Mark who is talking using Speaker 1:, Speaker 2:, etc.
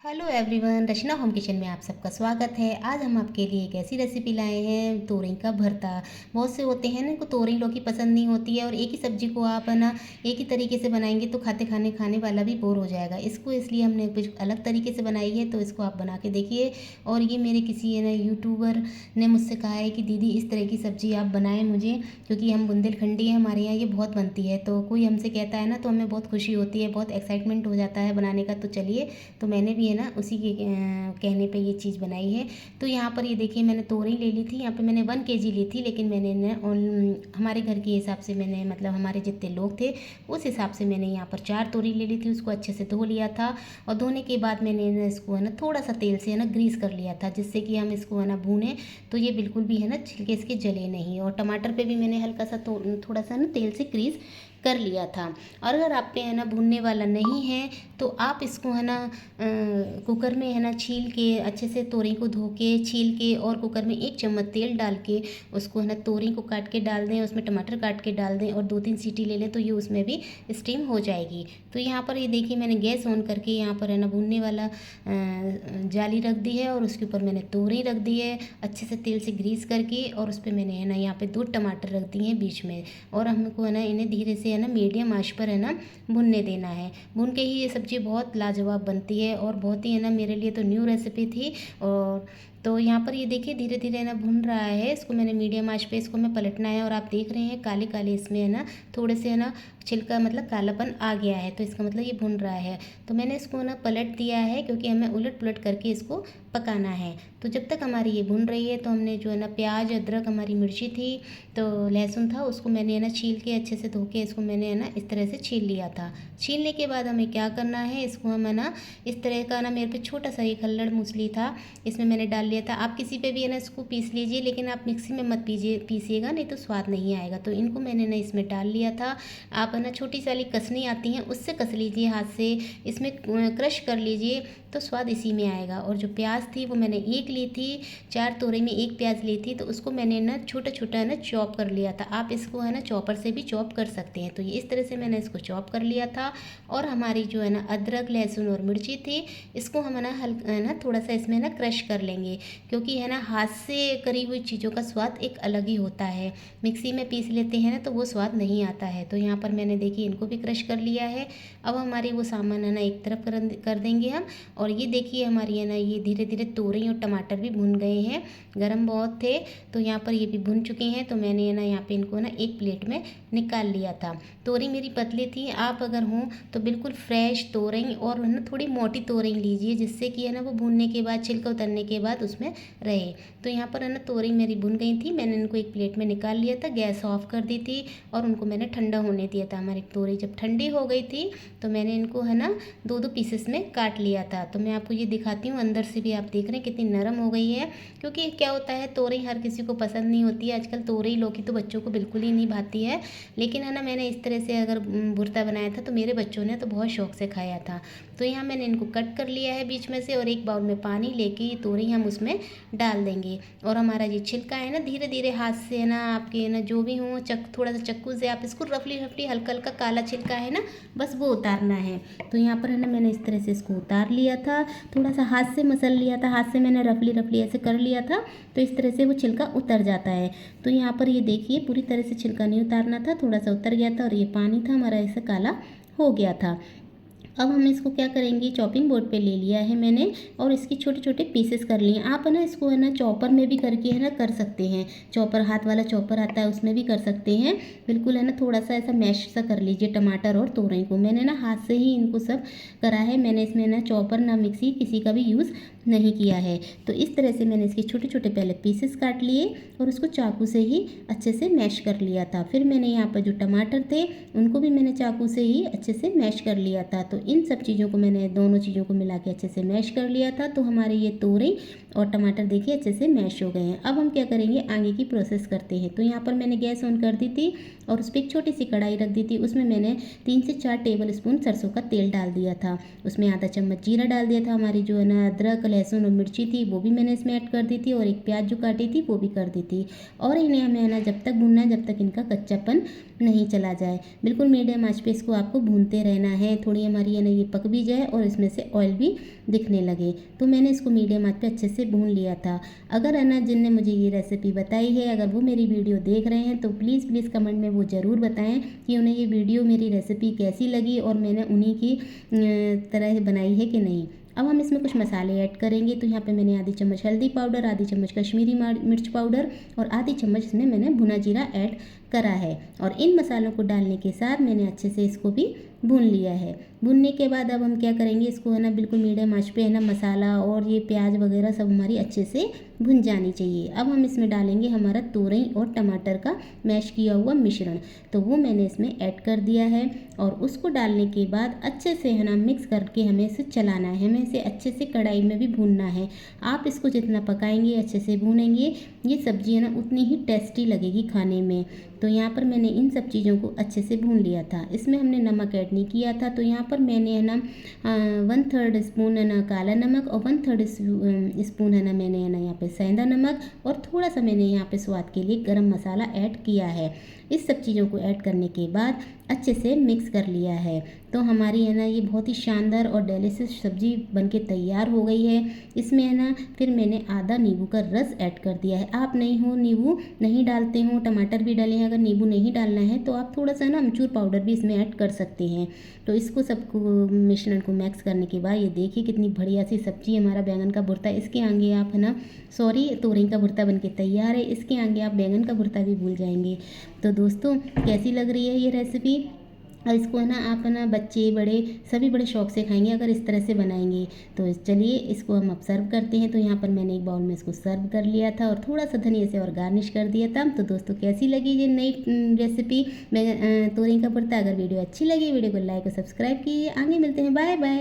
Speaker 1: Hello everyone, रचना home kitchen में आप सबका स्वागत है। आज हम आपके लिए एक ऐसी रेसिपी लाए हैं, तोरई का भरता। बहुत से होते हैं ना, इनको तोरई लौकी पसंद नहीं होती है और एक ही सब्जी को आप है ना एक ही तरीके से बनाएंगे तो खाने वाला भी बोर हो जाएगा। इसको इसलिए हमने कुछ अलग तरीके से बनाई है, तो इसको आप बना के देखिए। और ये मेरे किसी है ना यूट्यूबर ने मुझसे कहा है कि दीदी इस तरह की सब्ज़ी आप बनाएं मुझे, क्योंकि हम बुंदेलखंडी हैं, हमारे यहाँ ये बहुत बनती है। तो कोई हमसे कहता है ना तो हमें बहुत खुशी होती है, बहुत एक्साइटमेंट हो जाता है बनाने का। तो चलिए, तो मैंने भी है ना उसी के कहने पे ये चीज़ बनाई है। तो यहाँ पर ये देखिए, मैंने तोरई ले ली थी। यहाँ पे मैंने 1 केजी ली थी, लेकिन मैंने हमारे घर के हिसाब से मैंने मतलब हमारे जितने लोग थे उस हिसाब से मैंने यहाँ पर 4 तोरई ले ली थी। उसको अच्छे से धो लिया था और धोने के बाद मैंने ना इसको है ना थोड़ा सा तेल से है ना ग्रीस कर लिया था, जिससे कि हम इसको है ना भूनें तो ये बिल्कुल भी है ना छिलके इसके जले नहीं। और टमाटर पे भी मैंने हल्का सा थोड़ा सा ना तेल से ग्रीस कर लिया था। और अगर आप पे है ना भूनने वाला नहीं है तो आप इसको है ना कुकर में है ना छील के अच्छे से तोरई को धो के छील के और कुकर में 1 चम्मच तेल डाल के उसको है ना तोरई को काट के डाल दें, उसमें टमाटर काट के डाल दें और 2-3 सीटी ले लें तो ये उसमें भी स्टीम हो जाएगी। तो यहाँ पर ये देखिए, मैंने गैस ऑन करके यहाँ पर है ना भूनने वाला जाली रख दी है और उसके ऊपर मैंने तोरई रख दी है अच्छे से तेल से ग्रीस करके। और उस पर मैंने है ना यहाँ पे 2 टमाटर रख दिए हैं बीच में। और हमको है ना इन्हें धीरे से है ना मीडियम आंच पर है ना भुनने देना है। भून के ही ये सब्ज़ी बहुत लाजवाब बनती है और बहुत ही है ना मेरे लिए तो न्यू रेसिपी थी। और तो यहाँ पर ये देखिए धीरे धीरे है ना भुन रहा है। इसको मैंने मीडियम आंच पे इसको मैं पलटना है और आप देख रहे हैं काले काले इसमें है ना थोड़े से है ना छिलका मतलब कालापन आ गया है, तो इसका मतलब ये भुन रहा है। तो मैंने इसको ना पलट दिया है क्योंकि हमें उलट पुलट करके इसको पकाना है। तो जब तक हमारी ये भुन रही है तो हमने जो है ना प्याज अदरक हमारी मिर्ची थी तो लहसुन था उसको मैंने है ना छील के अच्छे से धो के इसको मैंने है ना इस तरह से छील लिया था। छीलने के बाद हमें क्या करना है, इसको हम है ना इस तरह का ना मेरे पे छोटा सा ये खल्लड़ मूसली था, इसमें मैंने डाल लिया था। आप किसी पे भी है ना इसको पीस लीजिए, लेकिन आप मिक्सी में मत पीसिएगा, नहीं तो स्वाद नहीं आएगा। तो इनको मैंने ना इसमें डाल लिया था। आप है ना छोटी वाली कसनी आती हैं उससे कस लीजिए हाथ से, इसमें क्रश कर लीजिए तो स्वाद इसी में आएगा। और जो प्याज थी वो मैंने 1 ली थी, 4 तोरई में 1 प्याज ली थी, तो उसको मैंने ना छोटा छोटा है ना चॉप कर लिया था। आप इसको है ना चॉपर से भी चॉप कर सकते हैं। तो ये इस तरह से मैंने इसको चॉप कर लिया था। और हमारी जो है ना अदरक लहसुन और मिर्ची थी इसको हम है ना हल्का है ना थोड़ा सा इसमें ना क्रश कर लेंगे, क्योंकि है ना हाथ से करी हुई चीज़ों का स्वाद एक अलग ही होता है। मिक्सी में पीस लेते हैं ना तो वो स्वाद नहीं आता है। तो यहाँ पर मैंने देखिए इनको भी क्रश कर लिया है। अब हमारी वो सामान है ना एक तरफ कर देंगे हम। और ये देखिए हमारी है ना ये धीरे धीरे तोरई और टमाटर भी भुन गए हैं, गरम बहुत थे तो यहाँ पर ये भी भुन चुके हैं। तो मैंने है ना यहाँ पे इनको ना एक प्लेट में निकाल लिया था। तोरई मेरी पतली थी, आप अगर हों तो बिल्कुल फ्रेश तोरई और है ना थोड़ी मोटी तोरई लीजिए, जिससे कि है ना वो भूनने के बाद छिलका उतरने के बाद उसमें रहे। तो यहाँ पर है ना तोरई मेरी भुन गई थी, मैंने इनको एक प्लेट में निकाल लिया था, गैस ऑफ कर दी थी और उनको मैंने ठंडा होने दिया था। हमारी तोरई जब ठंडी हो गई थी तो मैंने इनको है ना 2-2 पीसेस में काट लिया था। तो मैं आपको ये दिखाती हूँ, अंदर से भी आप देख रहे हैं कितनी नरम हो गई है। क्योंकि क्या होता है, तोरई हर किसी को पसंद नहीं होती है आजकल। तोरई लौकी तो बच्चों को बिल्कुल ही नहीं भाती है, लेकिन है ना मैंने इस तरह से अगर भुर्ता बनाया था तो मेरे बच्चों ने तो बहुत शौक से खाया था। तो यहाँ मैंने इनको कट कर लिया है बीच में से और एक बाउल में पानी लेके ये तोरई हम उसमें डाल देंगे। और हमारा ये छिलका है ना धीरे धीरे हाथ से है ना आपके ना जो भी हो थोड़ा सा चक्कू से आप इसको रफली रफली हल्का हल्का काला छिलका है ना बस वो उतारना है। तो यहाँ पर है ना मैंने इस तरह से इसको उतार लिया था, थोड़ा सा हाथ से मसल लिया था, हाथ से मैंने रफली रफली ऐसे कर लिया था तो इस तरह से वो छिलका उतर जाता है। तो यहाँ पर ये देखिए पूरी तरह से छिलका नहीं उतारना था, थोड़ा सा उतर गया था और ये पानी था हमारा ऐसा काला हो गया था। अब हम इसको क्या करेंगे, चॉपिंग बोर्ड पे ले लिया है मैंने और इसके छोटे छोटे पीसेस कर लिए। आप है ना इसको है ना चॉपर में भी करके है ना कर सकते हैं, चॉपर हाथ वाला चॉपर आता है उसमें भी कर सकते हैं। बिल्कुल है ना थोड़ा सा ऐसा मैश सा कर लीजिए टमाटर और तोरई को। मैंने ना हाथ से ही इनको सब करा है, मैंने इसमें ना चॉपर ना मिक्सी किसी का भी यूज़ नहीं किया है। तो इस तरह से मैंने इसके छोटे छोटे पहले पीसेस काट लिए और उसको चाकू से ही अच्छे से मैश कर लिया था। फिर मैंने यहाँ पर जो टमाटर थे उनको भी मैंने चाकू से ही अच्छे से मैश कर लिया था। तो इन सब चीज़ों को मैंने दोनों चीज़ों को मिला के अच्छे से मैश कर लिया था। तो हमारे ये तोरई और टमाटर देखिए अच्छे से मैश हो गए हैं। अब हम क्या करेंगे, आगे की प्रोसेस करते हैं। तो यहाँ पर मैंने गैस ऑन कर दी थी और उस पर एक छोटी सी कढ़ाई रख दी थी, उसमें मैंने 3 से 4 टेबल स्पून सरसों का तेल डाल दिया था। उसमें आधा चम्मच जीरा डाल दिया था। हमारी जो है ना अदरक लहसुन और मिर्ची थी वो भी मैंने इसमें ऐड कर दी थी और एक प्याज जो काटी थी वो भी कर दी थी। और इन्हें हमें ना जब तक भूनना है जब तक इनका कच्चापन नहीं चला जाए। बिल्कुल मीडियम आँच पे इसको आपको भूनते रहना है। थोड़ी हमारी है ना ये पक भी जाए और इसमें से ऑयल भी दिखने लगे। तो मैंने इसको मीडियम आँच पे अच्छे से भून लिया था। अगर है ना जिनने मुझे ये रेसिपी बताई है, अगर वो मेरी वीडियो देख रहे हैं तो प्लीज़ प्लीज़ कमेंट में वो ज़रूर बताएं कि उन्हें ये वीडियो मेरी रेसिपी कैसी लगी और मैंने उन्हीं की तरह बनाई है कि नहीं। अब हम इसमें कुछ मसाले ऐड करेंगे। तो यहाँ पे मैंने आधी चम्मच हल्दी पाउडर, आधी चम्मच कश्मीरी मिर्च पाउडर और आधी चम्मच इसमें मैंने भुना जीरा ऐड करा है। और इन मसालों को डालने के साथ मैंने अच्छे से इसको भी भून लिया है। भूनने के बाद अब हम क्या करेंगे, इसको है ना बिल्कुल मीडियम आंच पे है ना मसाला और ये प्याज वगैरह सब हमारी अच्छे से भुन जानी चाहिए। अब हम इसमें डालेंगे हमारा तोरई और टमाटर का मैश किया हुआ मिश्रण। तो वो मैंने इसमें ऐड कर दिया है और उसको डालने के बाद अच्छे से है ना मिक्स करके हमें इसे चलाना है। हमें इसे अच्छे से कढ़ाई में भी भूनना है। आप इसको जितना पकाएंगे, अच्छे से भूनेंगे, ये सब्जी है ना उतनी ही टेस्टी लगेगी खाने में। तो यहाँ पर मैंने इन सब चीज़ों को अच्छे से भून लिया था। इसमें हमने नमक ऐड नहीं किया था। तो यहाँ पर मैंने है ना 1/3 स्पून है ना काला नमक और 1/3 स्पून है ना मैंने है ना यहाँ पे सेंधा नमक और थोड़ा सा मैंने यहाँ पे स्वाद के लिए गरम मसाला ऐड किया है। इस सब चीज़ों को ऐड करने के बाद अच्छे से मिक्स कर लिया है। तो हमारी है ना ये बहुत ही शानदार और डेलिशियस सब्जी बनके तैयार हो गई है। इसमें है ना फिर मैंने आधा नींबू का रस ऐड कर दिया है। आप नींबू नहीं डालते हो, टमाटर भी डाले हैं, अगर नींबू नहीं डालना है तो आप थोड़ा सा ना अमचूर पाउडर भी इसमें ऐड कर सकते हैं। तो इसको सबको मिश्रण को मिक्स करने के बाद ये देखिए कितनी बढ़िया सी सब्जी हमारा बैंगन का भुर्ता। इसके आगे आप है ना तोरई का भुर्ता बनके तैयार है। इसके आगे आप बैंगन का भुर्ता भी भूल जाएंगे। तो दोस्तों कैसी लग रही है ये रेसिपी? और इसको है ना आप है ना बच्चे बड़े सभी बड़े शौक से खाएंगे अगर इस तरह से बनाएंगे। तो चलिए इसको हम अब सर्व करते हैं। तो यहाँ पर मैंने एक बाउल में इसको सर्व कर लिया था और थोड़ा सा धनिया से और गार्निश कर दिया था। तो दोस्तों कैसी लगी ये नई रेसिपी तोरई का भुर्ता? अगर वीडियो अच्छी लगी वीडियो को लाइक और सब्सक्राइब कीजिए। आगे मिलते हैं, बाय बाय।